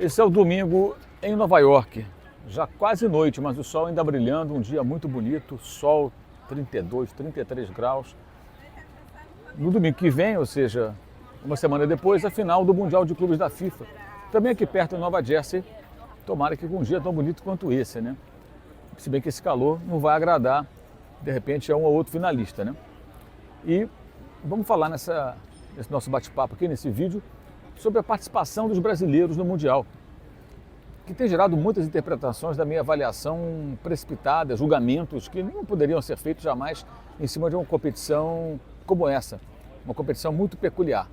Esse é o domingo em Nova York, já quase noite, mas o sol ainda brilhando, um dia muito bonito, sol 32, 33 graus. No domingo que vem, ou seja, uma semana depois, a final do Mundial de Clubes da FIFA, também aqui perto em Nova Jersey, tomara que com um dia tão bonito quanto esse, né? Se bem que esse calor não vai agradar, de repente, a um ou outro finalista, né? E vamos falar nesse nosso bate-papo aqui, nesse vídeo, sobre a participação dos brasileiros no Mundial, que tem gerado muitas interpretações da minha avaliação precipitada, julgamentos que não poderiam ser feitos jamais em cima de uma competição como essa, uma competição muito peculiar.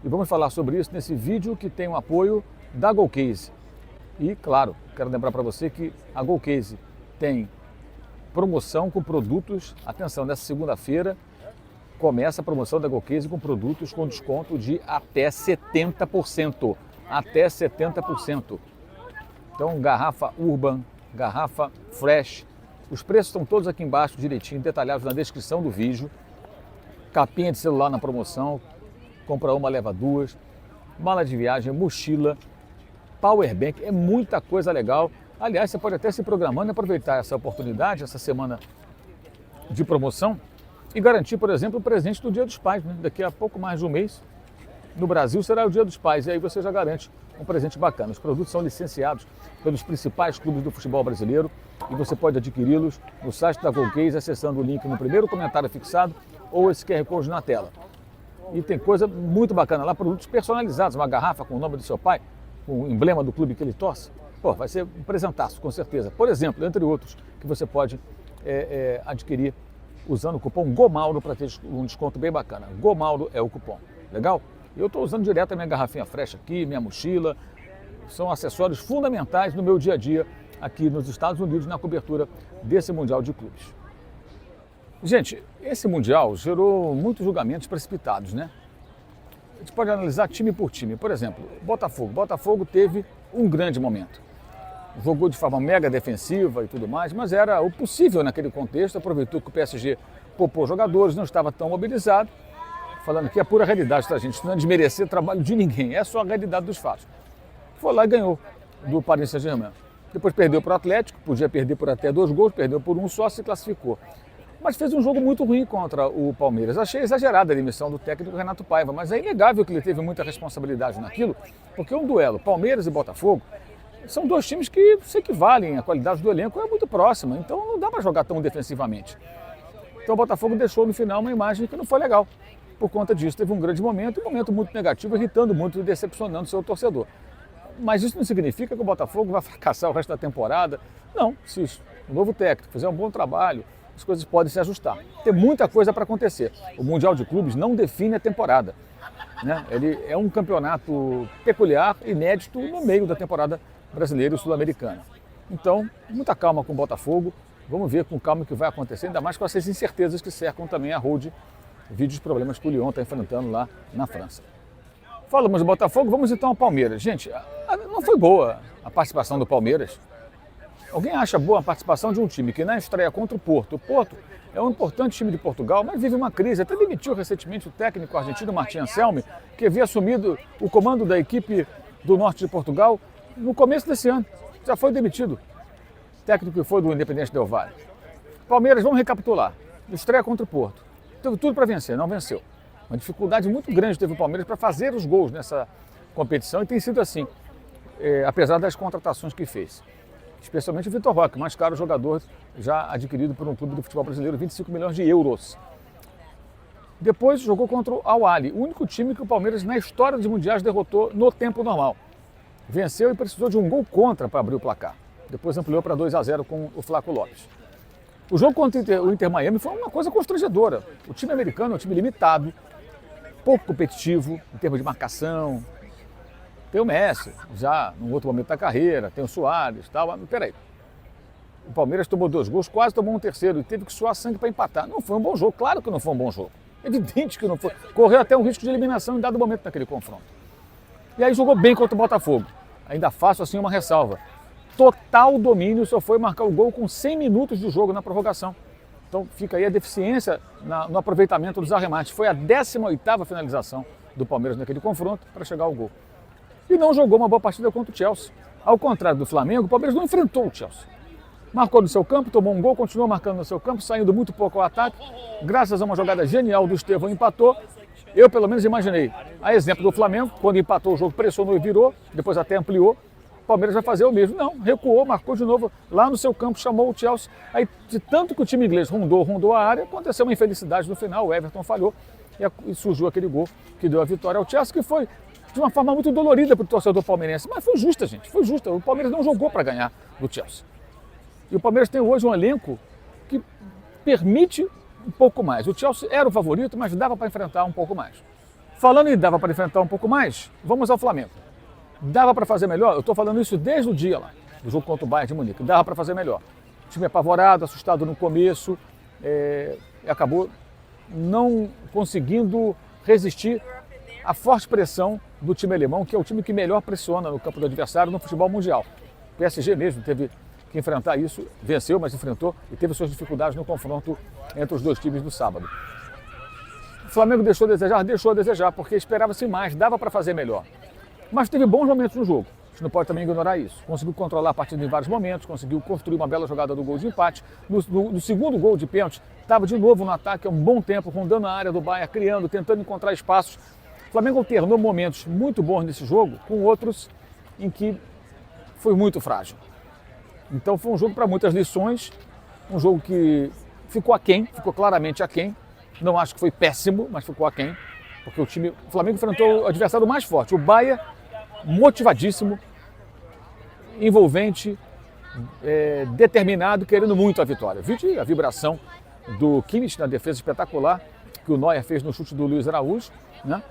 E vamos falar sobre isso nesse vídeo que tem o apoio da Golcase. E, claro, quero lembrar para você que a Golcase tem promoção com produtos, atenção, nessa segunda-feira, começa a promoção da Golcase com produtos com desconto de até 70%. Até 70%. Então, garrafa Urban, garrafa Fresh. Os preços estão todos aqui embaixo, direitinho, detalhados na descrição do vídeo. Capinha de celular na promoção, compra uma, leva duas. Mala de viagem, mochila, powerbank, é muita coisa legal. Aliás, você pode até se programando e aproveitar essa oportunidade, essa semana de promoção, e garantir, por exemplo, o presente do Dia dos Pais, né? Daqui a pouco mais de um mês, no Brasil, será o Dia dos Pais, e aí você já garante um presente bacana. Os produtos são licenciados pelos principais clubes do futebol brasileiro e você pode adquiri-los no site da Golcase, acessando o link no primeiro comentário fixado ou esse QR Code na tela. E tem coisa muito bacana lá, produtos personalizados, uma garrafa com o nome do seu pai, com o emblema do clube que ele torce. Pô, vai ser um presentaço, com certeza. Por exemplo, entre outros, que você pode adquirir usando o cupom GOMAURO para ter um desconto bem bacana. GOMAURO é o cupom. Legal? Eu estou usando direto a minha garrafinha Fresh aqui, minha mochila. São acessórios fundamentais no meu dia a dia aqui nos Estados Unidos na cobertura desse Mundial de Clubes. Gente, esse Mundial gerou muitos julgamentos precipitados, né? A gente pode analisar time por time. Por exemplo, Botafogo. Botafogo teve um grande momento. Jogou de forma mega defensiva e tudo mais, mas era o possível naquele contexto. Aproveitou que o PSG poupou jogadores, não estava tão mobilizado. Falando que é pura realidade, tá, gente? Não é desmerecer o trabalho de ninguém, é só a realidade dos fatos. Foi lá e ganhou do Paris Saint-Germain. Depois perdeu para o Atlético, podia perder por até 2 gols, perdeu por um só, se classificou. Mas fez um jogo muito ruim contra o Palmeiras. Achei exagerada a demissão do técnico Renato Paiva, mas é inegável que ele teve muita responsabilidade naquilo, porque um duelo, Palmeiras e Botafogo, são dois times que se equivalem, a qualidade do elenco é muito próxima, então não dá para jogar tão defensivamente. Então o Botafogo deixou no final uma imagem que não foi legal. Por conta disso, teve um grande momento, um momento muito negativo, irritando muito e decepcionando o seu torcedor. Mas isso não significa que o Botafogo vai fracassar o resto da temporada. Não, se o novo técnico fizer um bom trabalho, as coisas podem se ajustar. Tem muita coisa para acontecer. O Mundial de Clubes não define a temporada, né? Ele é um campeonato peculiar, inédito, no meio da temporada brasileira e sul-americana. Então, muita calma com o Botafogo. Vamos ver com calma o que vai acontecer, ainda mais com essas incertezas que cercam também a Hold, vídeo dos problemas que o Lyon está enfrentando lá na França. Falamos do Botafogo, vamos então ao Palmeiras. Gente, não foi boa a participação do Palmeiras. Alguém acha boa a participação de um time que na estreia contra o Porto? O Porto é um importante time de Portugal, mas vive uma crise. Até demitiu recentemente o técnico argentino Martin Anselmi, que havia assumido o comando da equipe do norte de Portugal no começo desse ano. Já foi demitido. O técnico que foi do Independente Del Valle. Palmeiras, vamos recapitular. Estreia contra o Porto. Teve tudo para vencer, não venceu. Uma dificuldade muito grande teve o Palmeiras para fazer os gols nessa competição e tem sido assim, apesar das contratações que fez. Especialmente o Vitor Roque, mais caro jogador já adquirido por um clube do futebol brasileiro, 25 milhões de euros. Depois jogou contra o Al-Ahly, o único time que o Palmeiras na história dos mundiais derrotou no tempo normal. Venceu e precisou de um gol contra para abrir o placar. Depois ampliou para 2-0 com o Flaco Lopes. O jogo contra o Inter Miami foi uma coisa constrangedora. O time americano é um time limitado, pouco competitivo em termos de marcação. Tem o Messi, já num outro momento da carreira, tem o Suárez e tal, mas peraí. O Palmeiras tomou 2 gols, quase tomou um terceiro e teve que suar sangue para empatar. Não foi um bom jogo, claro que não foi um bom jogo. Evidente que não foi. Correu até um risco de eliminação em dado momento naquele confronto. E aí jogou bem contra o Botafogo. Ainda faço assim uma ressalva. Total domínio, só foi marcar o gol com 100 minutos de jogo na prorrogação. Então fica aí a deficiência no aproveitamento dos arremates. Foi a 18ª finalização do Palmeiras naquele confronto para chegar ao gol. e não jogou uma boa partida contra o Chelsea. Ao contrário do Flamengo, o Palmeiras não enfrentou o Chelsea. Marcou no seu campo, tomou um gol, continuou marcando no seu campo, saindo muito pouco ao ataque. Graças a uma jogada genial do Estevão, empatou. Eu, pelo menos, imaginei, a exemplo do Flamengo, quando empatou o jogo, pressionou e virou, depois até ampliou. O Palmeiras vai fazer o mesmo. Não, recuou, marcou de novo lá no seu campo, chamou o Chelsea. Aí, de tanto que o time inglês rondou a área, aconteceu uma infelicidade no final, o Everton falhou e surgiu aquele gol que deu a vitória ao Chelsea, que foi de uma forma muito dolorida para o torcedor palmeirense. Mas foi justa, gente, foi justa. O Palmeiras não jogou para ganhar do Chelsea. E o Palmeiras tem hoje um elenco que permite um pouco mais. O Chelsea era o favorito, mas dava para enfrentar um pouco mais. Falando em dava para enfrentar um pouco mais, vamos ao Flamengo. Dava para fazer melhor? Eu estou falando isso desde o dia lá, do jogo contra o Bayern de Munique. Dava para fazer melhor. O time apavorado, assustado no começo, e acabou não conseguindo resistir à forte pressão do time alemão, que é o time que melhor pressiona no campo do adversário no futebol mundial. O PSG mesmo teve que enfrentar isso, venceu, mas enfrentou e teve suas dificuldades no confronto entre os dois times no sábado. O Flamengo deixou a desejar, porque esperava-se mais, dava para fazer melhor. Mas teve bons momentos no jogo, a gente não pode também ignorar isso. Conseguiu controlar a partida em vários momentos, conseguiu construir uma bela jogada do gol de empate. No segundo gol de pênalti, estava de novo no ataque há um bom tempo, rondando a área do Bayern, criando, tentando encontrar espaços. O Flamengo alternou momentos muito bons nesse jogo, com outros em que foi muito frágil. Então foi um jogo para muitas lições, um jogo que ficou aquém, ficou claramente aquém. Não acho que foi péssimo, mas ficou aquém, porque o Flamengo enfrentou o adversário mais forte, o Bayern, motivadíssimo, envolvente, determinado, querendo muito a vitória. Vide a vibração do Kimmich na defesa espetacular que o Neuer fez no chute do Luiz Araújo, né?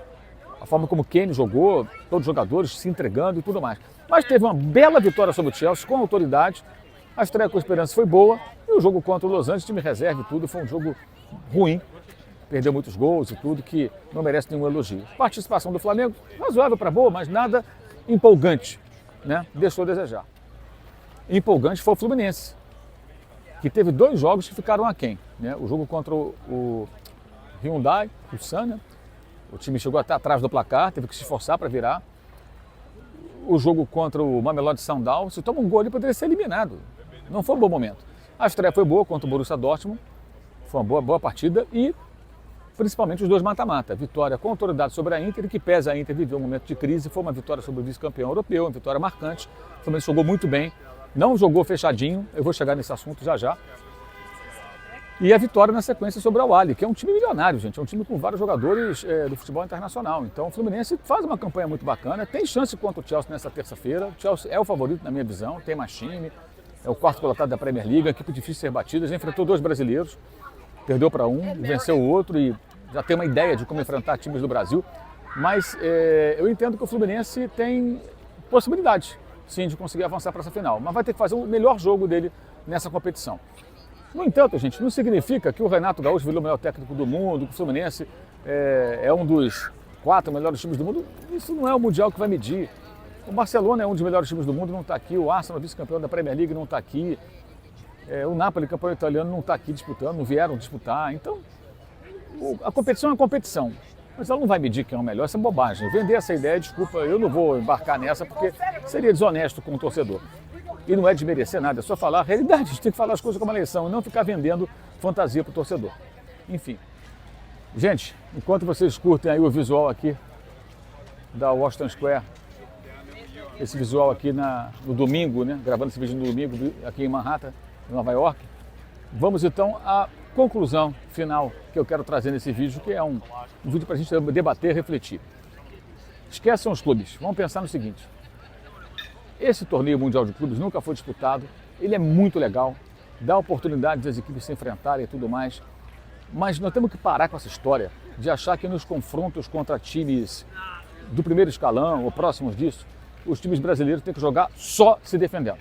A forma como o Kane jogou, todos os jogadores se entregando e tudo mais. Mas teve uma bela vitória sobre o Chelsea, com autoridade. A estreia com esperança foi boa. E o jogo contra o Los Angeles, time reserva e tudo, foi um jogo ruim. Perdeu muitos gols e tudo, que não merece nenhum elogio. Participação do Flamengo, razoável para boa, mas nada empolgante, né? Deixou a desejar. Empolgante foi o Fluminense, que teve 2 jogos que ficaram aquém, né? O jogo contra o Hyundai, o Sun, né? O time chegou até atrás do placar, teve que se esforçar para virar. O jogo contra o Mamelodi Sundowns, se toma um gol, ele poderia ser eliminado. Não foi um bom momento. A estreia foi boa contra o Borussia Dortmund, foi uma boa partida e principalmente os 2 mata-mata. Vitória com autoridade sobre a Inter, que pesa a Inter viveu um momento de crise, foi uma vitória sobre o vice-campeão europeu, uma vitória marcante. O Fluminense jogou muito bem, não jogou fechadinho, eu vou chegar nesse assunto já já. E a vitória na sequência sobre o Al-Ahly, que é um time milionário, gente, é um time com vários jogadores do futebol internacional. Então o Fluminense faz uma campanha muito bacana, tem chance contra o Chelsea nessa terça-feira. O Chelsea é o favorito na minha visão, tem mais time, é o 4º colocado da Premier League, equipe difícil de ser batida, já enfrentou 2 brasileiros, perdeu para um, venceu o outro e já tem uma ideia de como enfrentar times do Brasil. Mas eu entendo que o Fluminense tem possibilidade, sim, de conseguir avançar para essa final, mas vai ter que fazer o melhor jogo dele nessa competição. No entanto, gente, não significa que o Renato Gaúcho virou o melhor técnico do mundo, que o Fluminense é um dos 4 melhores times do mundo. Isso não é o Mundial que vai medir. O Barcelona é um dos melhores times do mundo, não está aqui. O Arsenal, vice-campeão da Premier League, não está aqui. O Napoli, campeão italiano, não está aqui disputando, não vieram disputar. Então, a competição é competição, mas ela não vai medir quem é o melhor. Essa é bobagem. Vender essa ideia, desculpa, eu não vou embarcar nessa porque seria desonesto com o torcedor. E não é desmerecer nada, é só falar a realidade. A gente tem que falar as coisas como elas são e não ficar vendendo fantasia para o torcedor. Enfim. Gente, enquanto vocês curtem aí o visual aqui da Washington Square, esse visual aqui no domingo, né? Gravando esse vídeo no domingo aqui em Manhattan, em Nova York, vamos então à conclusão final que eu quero trazer nesse vídeo, que é um vídeo para a gente debater, refletir. Esqueçam os clubes, vamos pensar no seguinte. Esse torneio mundial de clubes nunca foi disputado, ele é muito legal, dá oportunidade das equipes se enfrentarem e tudo mais, mas nós temos que parar com essa história de achar que nos confrontos contra times do primeiro escalão ou próximos disso, os times brasileiros têm que jogar só se defendendo.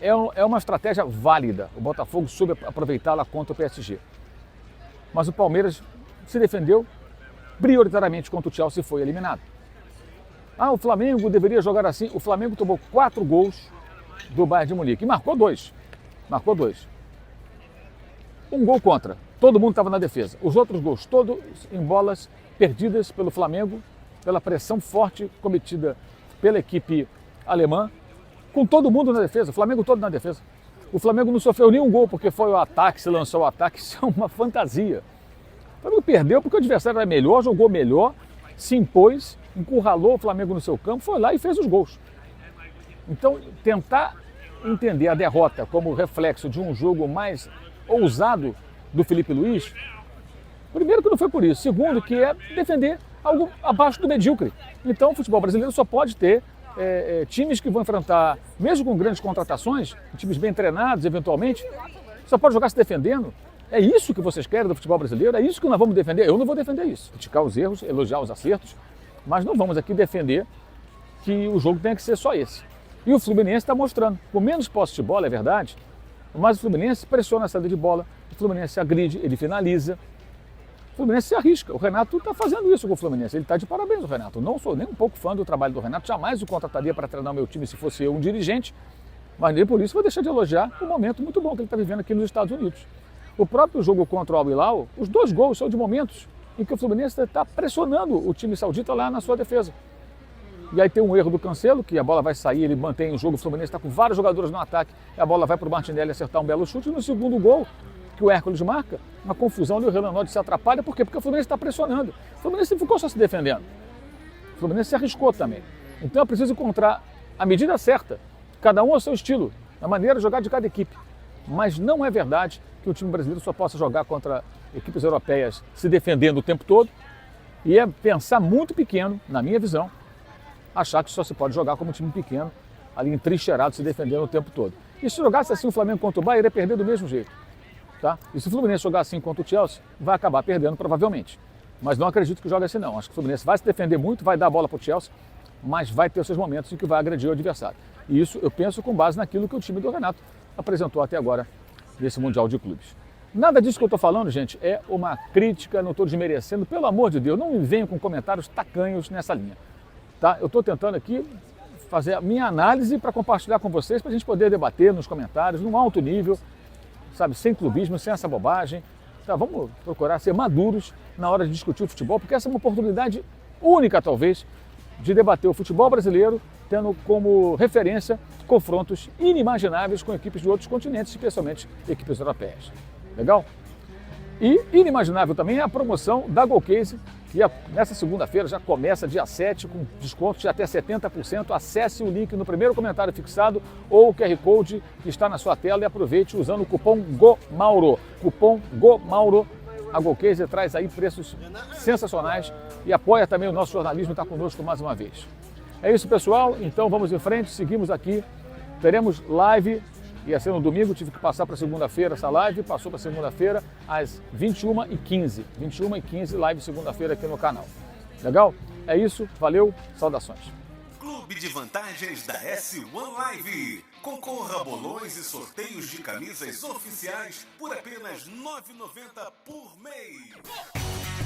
É uma estratégia válida, o Botafogo soube aproveitá-la contra o PSG. Mas o Palmeiras se defendeu prioritariamente contra o Chelsea e foi eliminado. O Flamengo deveria jogar assim. O Flamengo tomou 4 gols do Bayern de Munique e marcou 2. Marcou 2. Um gol contra. Todo mundo estava na defesa. Os outros gols todos em bolas perdidas pelo Flamengo, pela pressão forte cometida pela equipe alemã, com todo mundo na defesa, o Flamengo todo na defesa. O Flamengo não sofreu nenhum gol porque foi o ataque, se lançou o ataque, isso é uma fantasia. O Flamengo perdeu porque o adversário era melhor, jogou melhor, se impôs, encurralou o Flamengo no seu campo, foi lá e fez os gols. Então, tentar entender a derrota como reflexo de um jogo mais ousado do Felipe Luiz, primeiro que não foi por isso, segundo que é defender algo abaixo do medíocre. Então o futebol brasileiro só pode ter times que vão enfrentar, mesmo com grandes contratações, times bem treinados eventualmente, só pode jogar se defendendo. É isso que vocês querem do futebol brasileiro? É isso que nós vamos defender? Eu não vou defender isso. Criticar os erros, elogiar os acertos, mas não vamos aqui defender que o jogo tenha que ser só esse. E o Fluminense está mostrando, com menos posse de bola, é verdade, mas o Fluminense pressiona a saída de bola, o Fluminense agride, ele finaliza, o Fluminense se arrisca. O Renato está fazendo isso com o Fluminense, ele está de parabéns, o Renato. Não sou nem um pouco fã do trabalho do Renato, jamais o contrataria para treinar o meu time se fosse eu um dirigente, mas nem por isso vou deixar de elogiar o momento muito bom que ele está vivendo aqui nos Estados Unidos. O próprio jogo contra o Al Hilal, os 2 gols são de momentos em que o Fluminense está pressionando o time saudita lá na sua defesa. E aí tem um erro do Cancelo, que a bola vai sair, ele mantém o jogo, o Fluminense está com vários jogadores no ataque, e a bola vai para o Martinelli acertar um belo chute, e no segundo gol, que o Hércules marca, uma confusão, e o Renan Lodge se atrapalha, por quê? Porque o Fluminense está pressionando. O Fluminense não ficou só se defendendo, o Fluminense se arriscou também. Então é preciso encontrar a medida certa, cada um ao seu estilo, a maneira de jogar de cada equipe. Mas não é verdade que o time brasileiro só possa jogar contra equipes europeias se defendendo o tempo todo, e é pensar muito pequeno, na minha visão, achar que só se pode jogar como um time pequeno, ali entrincheirado, se defendendo o tempo todo. E se jogasse assim o Flamengo contra o Bayern, iria perder do mesmo jeito. Tá? E se o Fluminense jogar assim contra o Chelsea, vai acabar perdendo provavelmente. Mas não acredito que jogue assim não. Acho que o Fluminense vai se defender muito, vai dar a bola para o Chelsea, mas vai ter os seus momentos em que vai agredir o adversário. E isso eu penso com base naquilo que o time do Renato apresentou até agora nesse Mundial de Clubes. Nada disso que eu estou falando, gente, é uma crítica, não estou desmerecendo, pelo amor de Deus, não me venham com comentários tacanhos nessa linha. Tá? Eu estou tentando aqui fazer a minha análise para compartilhar com vocês, para a gente poder debater nos comentários, num alto nível, sabe, sem clubismo, sem essa bobagem. Tá? Vamos procurar ser maduros na hora de discutir o futebol, porque essa é uma oportunidade única, talvez, de debater o futebol brasileiro, tendo como referência confrontos inimagináveis com equipes de outros continentes, especialmente equipes europeias. Legal? E inimaginável também é a promoção da Golcase, que nessa segunda-feira já começa dia 7 com descontos de até 70%. Acesse o link no primeiro comentário fixado ou o QR Code que está na sua tela e aproveite usando o cupom GOMAURO. Cupom GOMAURO. A Golcase traz aí preços sensacionais e apoia também o nosso jornalismo e está conosco mais uma vez. É isso, pessoal. Então vamos em frente, seguimos aqui. Teremos live. Ia ser no domingo, tive que passar para segunda-feira essa live, passou para segunda-feira às 21h15. 21h15, live segunda-feira aqui no canal. Legal? É isso, valeu, saudações. Clube de Vantagens da S1 Live. Concorra a bolões e sorteios de camisas oficiais por apenas R$ 9,90 por mês.